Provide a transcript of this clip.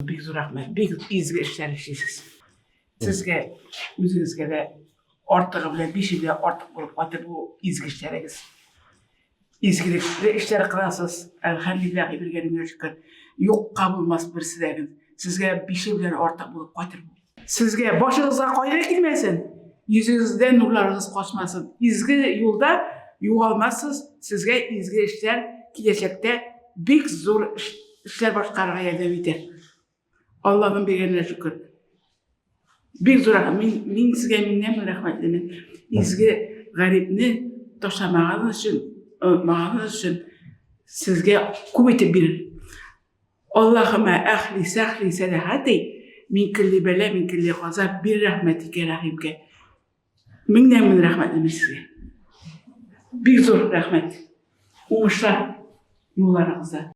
Big zor rahmet, big izgi işler işleysiz. Sizge, özünüzge de ortağı bile bir şey bile ortak bulup batı bu izgi işleriz. İzgilikli işler kılasız, elhamdülillah bir gelin şükür. Yok kabulmaz bir sizlerin. Sizge bir şey bile ortak bulup batır bu. Sizge başınıza koyla girmesin. Yüzünüzden nurlarınız koşmasın. İzgi yolda yuvalmazsınız. Sizge izgi işler gelecekte big zor işler başkarıya yardım eder. Allah'ın birine şükür. Bir zor rahmet, min sizge minnem rahmetlimin. İzgi garipni toşamağınız için, sizge kuvveti bilir. Allahümme ahli sahli selahati min kulli bela min kulli gazab bir rahmetike rahimke. Minnem rahmetlimin sizge. Bir zor rahmet. Umuşlar yollarınızda.